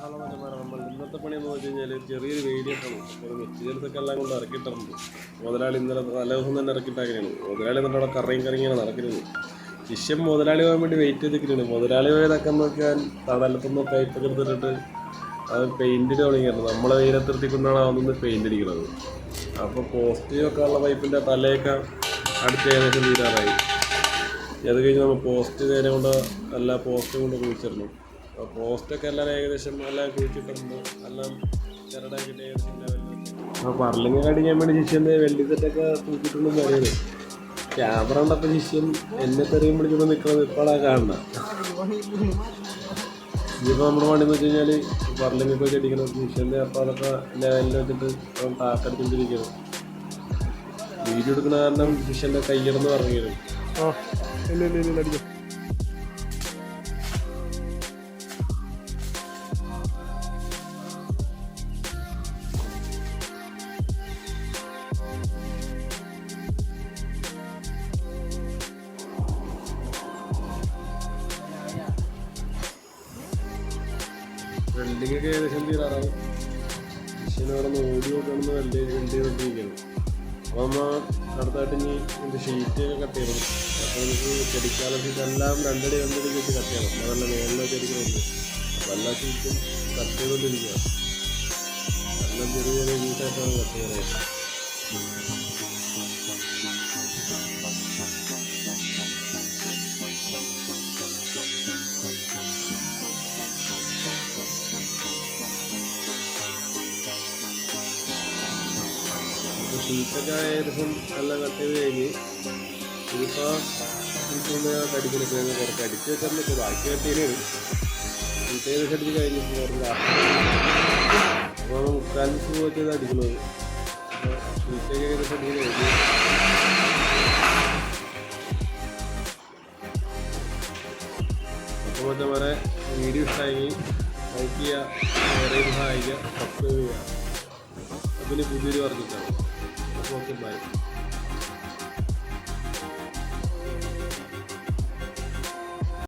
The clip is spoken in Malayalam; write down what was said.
ഹലോ മറ്റന്മാരെ, നമ്മൾ ഇന്നത്തെ പണി എന്ന് വെച്ച് കഴിഞ്ഞാൽ ചെറിയൊരു വേലിയൊക്കെയാണ്. ഒരു മെറ്റീരിയൽസൊക്കെ എല്ലാം കൊണ്ട് ഇറക്കിയിട്ടുണ്ട്. മുതലാളി ഇന്നലെ തലേ ദിവസം തന്നെ ഇറക്കിയിട്ടാക്കിയാണ്. മുതലാളി എന്നിട്ട് അവിടെ കറങ്ങിയാണ് നടക്കുന്നത്. ശിഷ്യം മുതലാളി പോകാൻ വേണ്ടി വെയിറ്റ് ചെയ്തിരിക്കുകയാണ്. മുതലാളി പോയതൊക്കെ നോക്കിയാൽ തടലത്തുനിന്ന് പൈപ്പൊക്കെ എടുത്തിട്ട് അത് പെയിൻറ്റിന് തുടങ്ങിയാണ്. നമ്മളെ വെയിലത്തിർത്തിക്കൊണ്ടാണ് അതൊന്ന് പെയിൻ്റ് അടിക്കുന്നത്. അപ്പോൾ പോസ്റ്റ് വെക്കാനുള്ള പൈപ്പിൻ്റെ തലയൊക്കെ അടിച്ച് ഏകദേശം തീരാറായി. അത് കഴിഞ്ഞ് നമ്മൾ പോസ്റ്റ് നേരെ കൊണ്ട് എല്ലാ പോസ്റ്റും കൊണ്ട് കുഴിച്ചിടണം. അപ്പോൾ പോസ്റ്റൊക്കെ എല്ലാം ഏകദേശം എല്ലാം കുഴിച്ചിട്ടുണ്ട്. എല്ലാം ചിരടാക്കിയിട്ട് ഏകദേശം ലെവലിൽ. അപ്പോൾ പറലിങ്ങ കടിക്കാൻ വേണ്ടി ശിഷ്യൻ്റെ വെള്ളി സെറ്റൊക്കെ തൂക്കിയിട്ടുണ്ടെന്ന് പറയുന്നത്. ക്യാമറ ഉണ്ടപ്പോൾ ശിഷ്യൻ എന്നെ തെറിയും പിടിച്ചപ്പോൾ നിൽക്കുന്നത് ഇപ്പോഴാണ് കാണുന്നത്. ഇതിപ്പോൾ നമ്മുടെ വണ്ടി എന്ന് വെച്ച് കഴിഞ്ഞാൽ പറലിങ്ങൊക്കെ വെച്ച് അടിക്കണം ശിഷ്യൻ്റെ. അപ്പോൾ അതൊക്കെ ലെവലിൽ വെച്ചിട്ട് താക്കടിച്ചുകൊണ്ടിരിക്കുന്നത്. വീഡിയോ എടുക്കുന്ന കാരണം ശിഷ്യൻ്റെ കയ്യിടന്ന് പറഞ്ഞിരുന്നു. അടിക്കും. വെൽഡിങ്ങൊക്കെ ഏകദേശം തീരാറായി. മിഷീനവിടെ നിന്ന് ഓടി നോക്കണമെന്ന് വെൽഡ് ചെയ്തുകൊണ്ടിരിക്കുകയാണ്. അപ്പോൾ നമ്മൾ അടുത്തായിട്ട് ഇനി ഇതിൻ്റെ ഷീറ്റൊക്കെ കട്ട് ചെയ്യണം. അപ്പോൾ നമുക്ക് ചെടിക്കാലം ഷീറ്റെല്ലാം രണ്ടടി വെച്ച് കട്ട് ചെയ്യണം. അതല്ല മേളിലോ ചെടിക്കുന്നുണ്ട്. അപ്പോൾ എല്ലാ ഷീറ്റും കട്ട് ചെയ്തുകൊണ്ടിരിക്കുക. എല്ലാം ചെറിയ ചെറിയ ഷീറ്റായിട്ടാണ് കട്ട് ചെയ്യാനായിട്ട്. ഷീറ്റൊക്കെ ഏകദേശം എല്ലാം കട്ട് ചെയ്ത് കഴിഞ്ഞ് ഇതിപ്പോൾ ഷീറ്റൊന്ന് അടിക്കുന്നത് കുറച്ച് അടിച്ച് വെച്ചാൽ ബാക്കി കട്ടിയാണ്. ഷീറ്റ് ഏകദേശം അടിച്ച് കഴിഞ്ഞിട്ട് കുറച്ച് അപ്പോൾ 3/4 ദിവസം വെച്ചത് അടിക്കുന്നത്. അപ്പോൾ ഷീറ്റൊക്കെ ഏകദേശം അടിച്ച് കഴിഞ്ഞ് അപ്പോൾ മറ്റേ വീഡിയോ ഇഷ്ടമായി ലൈക്ക് ചെയ്യുക, ഷെയർ ചെയ്ത് സഹായിക്കുക, സബ്സ്ക്രൈബ് ചെയ്യുക. അതിന് പുതിയൊരു പറഞ്ഞിട്ടാണ്. Okay, bye.